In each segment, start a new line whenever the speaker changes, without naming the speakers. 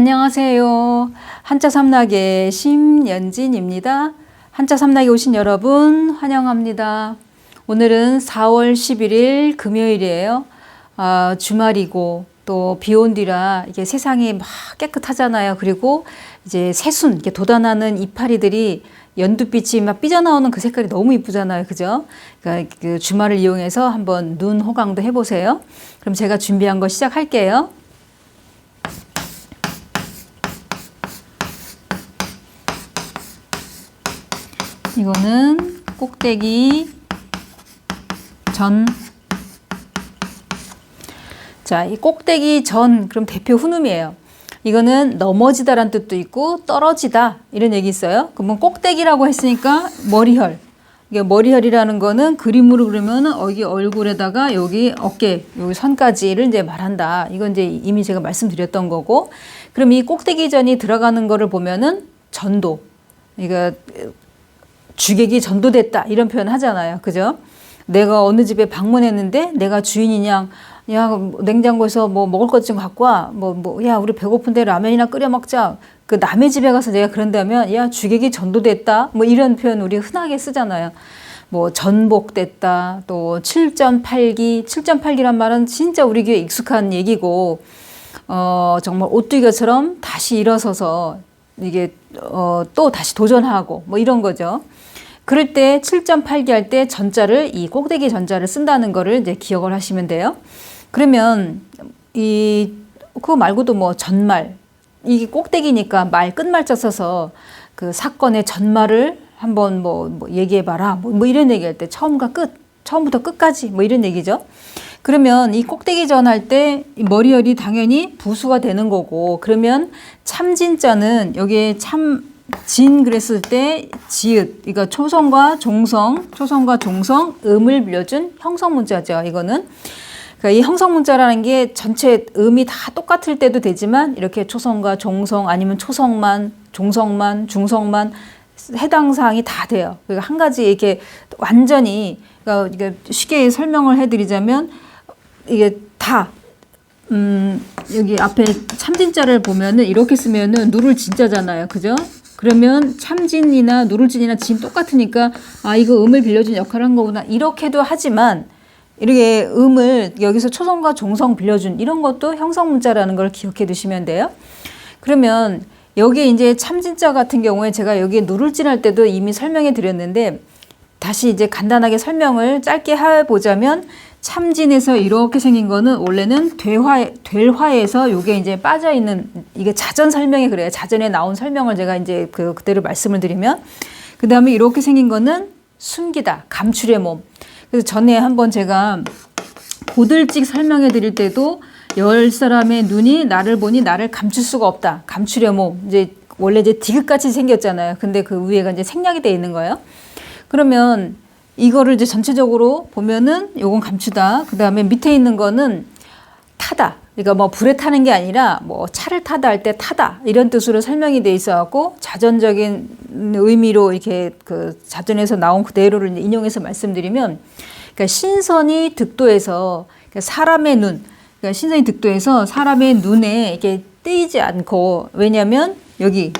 안녕하세요. 한자 삼락의 심연진입니다. 한자 삼락에 오신 여러분 환영합니다. 오늘은 4월 11일 금요일이에요. 주말이고 또 비 온 뒤라 이게 세상이 막 깨끗하잖아요. 그리고 이제 새순 이렇게 돋아나는 이파리들이 연두빛이 막 삐져나오는 그 색깔이 너무 이쁘잖아요. 그죠? 그러니까 그 주말을 이용해서 한번 눈 호강도 해보세요. 그럼 제가 준비한 거 시작할게요. 이거는 꼭대기 전. 자, 이 꼭대기 전, 그럼 대표 훈음이에요. 이거는 넘어지다란 뜻도 있고 떨어지다 이런 얘기 있어요. 그러면 꼭대기라고 했으니까 머리혈. 이게 머리혈이라는 거는 그림으로 그리면은 여기 얼굴에다가 여기 어깨, 여기 선까지를 이제 말한다. 이건 이제 이미 제가 말씀드렸던 거고. 그럼 이 꼭대기 전이 들어가는 거를 보면은 전도. 그러니까 주객이 전도됐다 이런 표현 하잖아요. 그죠? 내가 어느 집에 방문했는데 내가 주인이냐, 야, 냉장고에서 뭐 먹을 것 좀 갖고 와. 야, 우리 배고픈데 라면이나 끓여 먹자. 그 남의 집에 가서 내가 그런다면, 야, 주객이 전도됐다. 뭐 이런 표현 우리 흔하게 쓰잖아요. 뭐 전복됐다. 또 7.8기. 7.8기란 말은 진짜 우리 귀에 익숙한 얘기고, 정말 오뚜기처럼 다시 일어서서 이게, 또 다시 도전하고 뭐 이런 거죠. 그럴 때 7.8기 할 때 전자를 이 꼭대기 전자를 쓴다는 거를 이제 기억을 하시면 돼요. 그러면 그거 말고도 뭐 전말, 이게 꼭대기니까 말 끝말자 써서 그 사건의 전말을 한번 뭐 얘기해봐라. 뭐 이런 얘기할 때 처음과 끝, 처음부터 끝까지 뭐 이런 얘기죠. 그러면 이 꼭대기 전 할 때 머리열이 당연히 부수가 되는 거고, 그러면 참진자는 여기에 진 그랬을 때 지읒, 그러니까 초성과 종성, 음을 빌려준 형성문자죠. 이거는 그러니까 이 형성문자라는 게 전체 음이 다 똑같을 때도 되지만 이렇게 초성과 종성 아니면 초성만, 종성만, 중성만 해당 사항이 다 돼요. 그러니까 한 가지 이렇게 완전히 그러니까 쉽게 설명을 해드리자면 이게 다 여기 앞에 참진자를 보면은 이렇게 쓰면은 누를 진자잖아요. 그죠? 그러면 참진이나 누를진이나 진 똑같으니까 이거 음을 빌려준 역할을 한 거구나 이렇게도 하지만 이렇게 음을 여기서 초성과 종성 빌려준 이런 것도 형성문자라는 걸 기억해 두시면 돼요. 그러면 여기 이제 참진자 같은 경우에 제가 여기에 누를진 할 때도 이미 설명해 드렸는데 다시 이제 간단하게 설명을 짧게 해보자면 참진에서 이렇게 생긴 거는 원래는 될화에서 요게 이제 빠져있는, 이게 자전 설명이 그래요. 자전에 나온 설명을 제가 이제 그대로 말씀을 드리면. 그 다음에 이렇게 생긴 거는 숨기다, 감출의 몸. 그래서 전에 한번 제가 고들직 설명해 드릴 때도 10사람의 눈이 나를 보니 나를 감출 수가 없다. 감출의 몸. 이제 원래 이제 디귿같이 생겼잖아요. 근데 그 위에가 이제 생략이 돼 있는 거예요. 그러면 이거를 이제 전체적으로 보면은 요건 감추다. 그 다음에 밑에 있는 거는 타다. 그러니까 뭐 불에 타는 게 아니라 뭐 차를 타다 할 때 타다. 이런 뜻으로 설명이 돼 있어갖고 자전적인 의미로 이렇게 그 자전에서 나온 그대로를 이제 인용해서 말씀드리면 그러니까 신선이 득도해서 그러니까 사람의 눈, 그러니까 신선이 득도해서 사람의 눈에 이렇게 띄지 않고 왜냐면 여기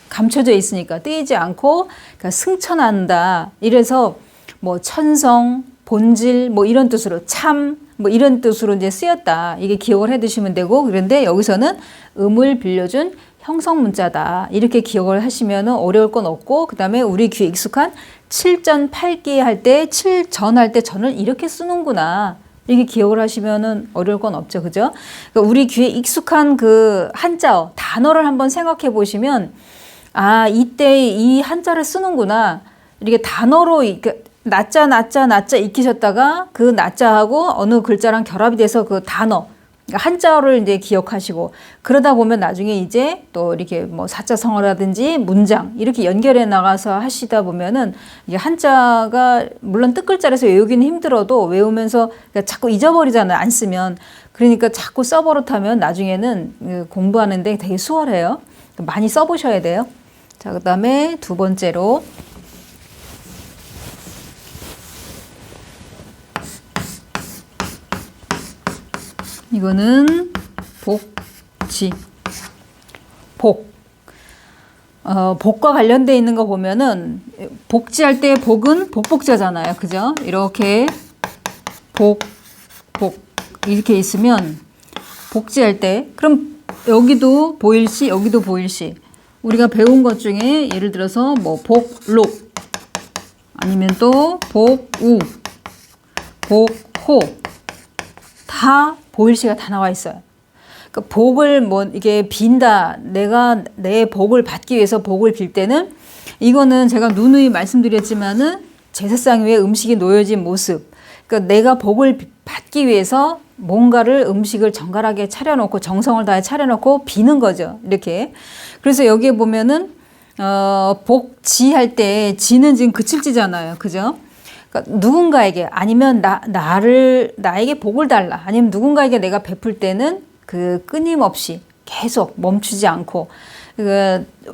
감춰져 있으니까 띄지 않고 그러니까 승천한다. 이래서 뭐 천성, 본질 뭐 이런 뜻으로 참 뭐 이런 뜻으로 이제 쓰였다. 이게 기억을 해 두시면 되고 그런데 여기서는 음을 빌려준 형성문자다. 이렇게 기억을 하시면 어려울 건 없고 그다음에 우리 귀에 익숙한 7전8기 할 때 7전 할 때 전을 이렇게 쓰는구나. 이렇게 기억을 하시면 어려울 건 없죠. 그죠? 그러니까 우리 귀에 익숙한 그 한자어, 단어를 한번 생각해 보시면 이때 이 한자를 쓰는구나. 이렇게 단어로 나자 익히셨다가 그 나자하고 어느 글자랑 결합이 돼서 그 단어, 그러니까 한자어를 이제 기억하시고 그러다 보면 나중에 이제 또 이렇게 뭐 사자성어라든지 문장 이렇게 연결해 나가서 하시다 보면은 이게 한자가 물론 뜻글자라서 외우기는 힘들어도 외우면서 그러니까 자꾸 잊어버리잖아요. 안 쓰면. 그러니까 자꾸 써버릇하면 나중에는 공부하는데 되게 수월해요. 많이 써보셔야 돼요. 자, 그 다음에 두 번째로 이거는 복지. 복. 복과 관련돼 있는 거 보면은 복지할 때 복은 복복자잖아요. 그죠? 이렇게 복 이렇게 있으면 복지할 때 그럼 여기도 보일시 여기도 보일시 우리가 배운 것 중에 예를 들어서 뭐 복록 아니면 또 복우 복호 다 보일시가 다 나와 있어요. 그러니까 복을 뭐 이게 빈다 내가 내 복을 받기 위해서 복을 빌 때는 이거는 제가 누누이 말씀드렸지만은 제사상 위에 음식이 놓여진 모습 그러니까 내가 복을 받기 위해서 뭔가를 음식을 정갈하게 차려놓고 정성을 다해 차려놓고 비는 거죠. 이렇게. 그래서 여기에 보면은 복지할 때 지는 지금 그칠지잖아요. 그죠? 그러니까 누군가에게 아니면 나에게 복을 달라 아니면 누군가에게 내가 베풀 때는 그 끊임없이 계속 멈추지 않고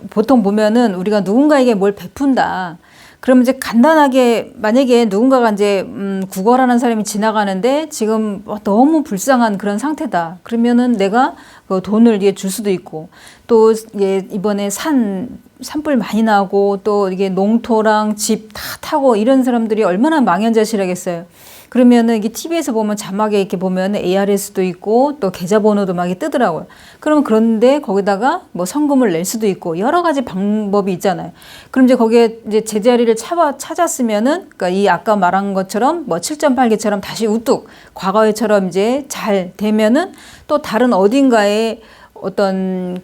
보통 보면은 우리가 누군가에게 뭘 베푼다. 그러면 이제 간단하게 만약에 누군가가 이제 구걸하는 사람이 지나가는데 지금 너무 불쌍한 그런 상태다. 그러면은 내가 그 돈을 이게 줄 수도 있고 또 이번에 산불 많이 나고 또 이게 농토랑 집 다 타고 이런 사람들이 얼마나 망연자실하겠어요. 그러면은 이게 TV에서 보면 자막에 이렇게 보면 ARS도 있고 또 계좌번호도 막 뜨더라고요. 그러면 그런데 거기다가 뭐 성금을 낼 수도 있고 여러 가지 방법이 있잖아요. 그럼 이제 거기에 이제 제자리를 찾았으면은 그러니까 이 아까 말한 것처럼 뭐 7.8개처럼 다시 우뚝 과거에처럼 이제 잘 되면은 또 다른 어딘가에 어떤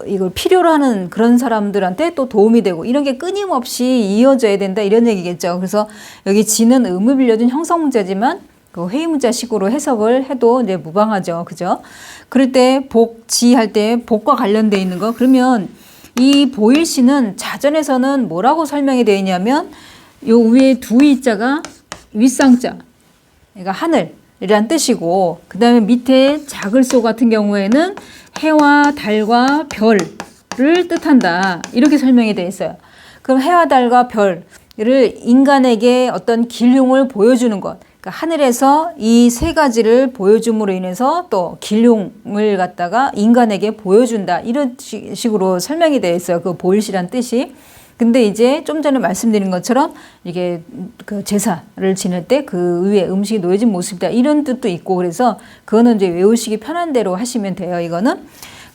이걸 필요로 하는 그런 사람들한테 또 도움이 되고 이런 게 끊임없이 이어져야 된다 이런 얘기겠죠. 그래서 여기 지는 의무 빌려준 형성 문자지만 그 회의 문자식으로 해석을 해도 이제 무방하죠. 그죠? 그럴 때 복지 할 때 복과 관련돼 있는 거 그러면 이 보일시는 자전에서는 뭐라고 설명이 되어 있냐면 요 위에 두 이자가 윗상자 그러니까 하늘이란 뜻이고 그 다음에 밑에 작을소 같은 경우에는 해와 달과 별을 뜻한다. 이렇게 설명이 되어 있어요. 그럼 해와 달과 별을 인간에게 어떤 기륭을 보여주는 것. 그러니까 하늘에서 이 세 가지를 보여줌으로 인해서 또 기륭을 갖다가 인간에게 보여준다. 이런 식으로 설명이 되어 있어요. 그 보일시란 뜻이. 근데 이제 좀 전에 말씀드린 것처럼 이게 그 제사를 지낼 때 그 위에 음식이 놓여진 모습이다. 이런 뜻도 있고 그래서 그거는 이제 외우시기 편한 대로 하시면 돼요. 이거는.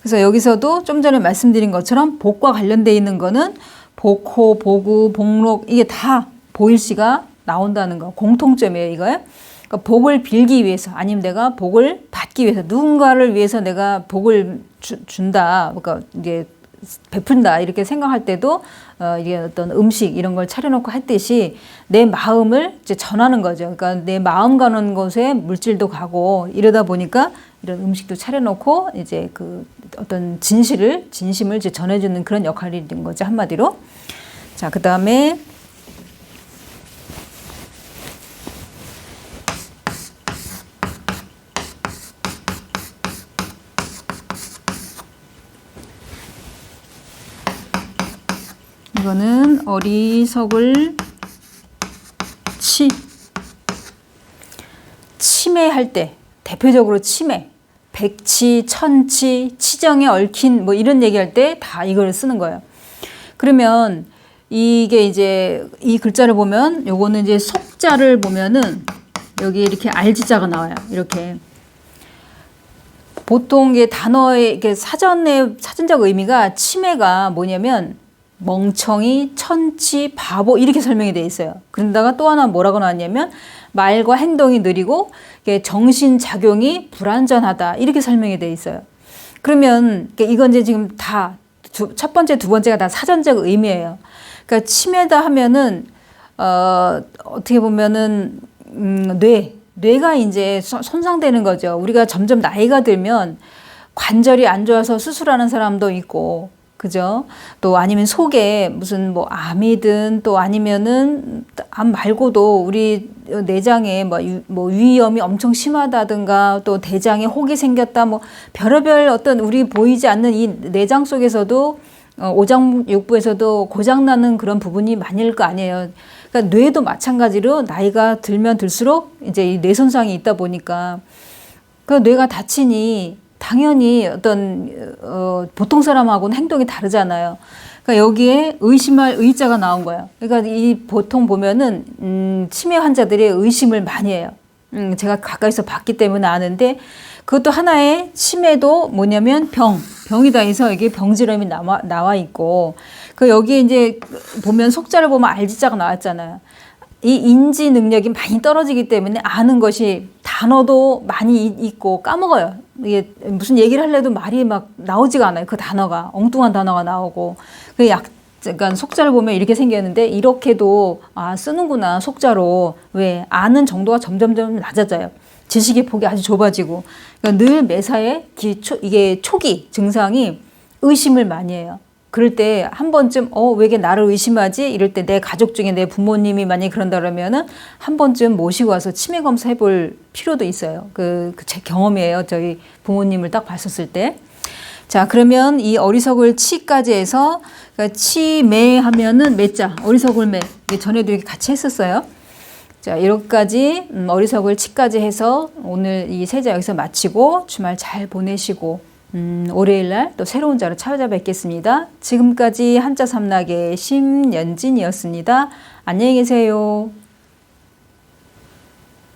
그래서 여기서도 좀 전에 말씀드린 것처럼 복과 관련돼 있는 거는 복호, 복우, 복록 이게 다 보일시가 나온다는 거. 공통점이에요. 이거요. 그러니까 복을 빌기 위해서 아니면 내가 복을 받기 위해서 누군가를 위해서 내가 복을 준다. 그러니까 이게 베푼다 이렇게 생각할 때도 이게 어떤 음식 이런 걸 차려놓고 했듯이 내 마음을 이제 전하는 거죠. 그러니까 내 마음 가는 곳에 물질도 가고 이러다 보니까 이런 음식도 차려놓고 이제 그 어떤 진심을 이제 전해주는 그런 역할이 된 거죠. 한마디로. 자, 그 다음에 이거는 어리석을 치매할 때 대표적으로 치매, 백치, 천치, 치정에 얽힌 뭐 이런 얘기할 때 다 이걸 쓰는 거예요. 그러면 이게 이제 이 글자를 보면 요거는 이제 속자를 보면은 여기 이렇게 알지자가 나와요. 이렇게. 보통 이게 단어의 이렇게 사전적 의미가 치매가 뭐냐면 멍청이, 천치, 바보 이렇게 설명이 되어 있어요. 그런다가 또 하나 뭐라고 나왔냐면 말과 행동이 느리고 정신작용이 불완전하다 이렇게 설명이 되어 있어요. 그러면 이건 이제 지금 다 첫 번째, 두 번째가 다 사전적 의미예요. 그러니까 치매다 하면은 어떻게 보면은 뇌가 이제 손상되는 거죠. 우리가 점점 나이가 들면 관절이 안 좋아서 수술하는 사람도 있고 그죠? 또 아니면 속에 무슨 뭐 암이든 또 아니면은 암 말고도 우리 내장에 뭐 위염이 엄청 심하다든가 또 대장에 혹이 생겼다 뭐 별의별 어떤 우리 보이지 않는 이 내장 속에서도 오장육부에서도 고장나는 그런 부분이 많을 거 아니에요. 그러니까 뇌도 마찬가지로 나이가 들면 들수록 이제 이 뇌 손상이 있다 보니까 그 뇌가 당연히 어떤 보통 사람하고는 행동이 다르잖아요. 그러니까 여기에 의심할 의자가 나온 거예요. 그러니까 이 보통 보면은 치매 환자들이 의심을 많이 해요. 제가 가까이서 봤기 때문에 아는데 그것도 하나의 치매도 뭐냐면 병이다 해서 이게 병지름이 나와 있고 그 여기에 이제 보면 속자를 보면 알지자가 나왔잖아요. 이 인지 능력이 많이 떨어지기 때문에 아는 것이 단어도 많이 있고 까먹어요. 이게 무슨 얘기를 하려도 말이 막 나오지가 않아요. 그 단어가 엉뚱한 단어가 나오고 그 그러니까 속자를 보면 이렇게 생겼는데 이렇게도 쓰는구나 속자로. 왜 아는 정도가 점점점 낮아져요. 지식의 폭이 아주 좁아지고 그러니까 늘 매사에 이게 초기 증상이 의심을 많이 해요. 그럴 때 한 번쯤 왜 이게 나를 의심하지? 이럴 때 내 가족 중에 내 부모님이 만약에 그런다 그러면은 한 번쯤 모시고 와서 치매 검사해 볼 필요도 있어요. 제 경험이에요. 저희 부모님을 딱 봤었을 때. 자, 그러면 이 어리석을 치까지 해서 그러니까 치매 하면은 매자 어리석을 매 전에도 이렇게 같이 했었어요. 자, 이렇게까지 어리석을 치까지 해서 오늘 이 세자 여기서 마치고 주말 잘 보내시고 월요일날 또 새로운 자로 찾아뵙겠습니다. 지금까지 한자 삼락의 심연진이었습니다. 안녕히 계세요.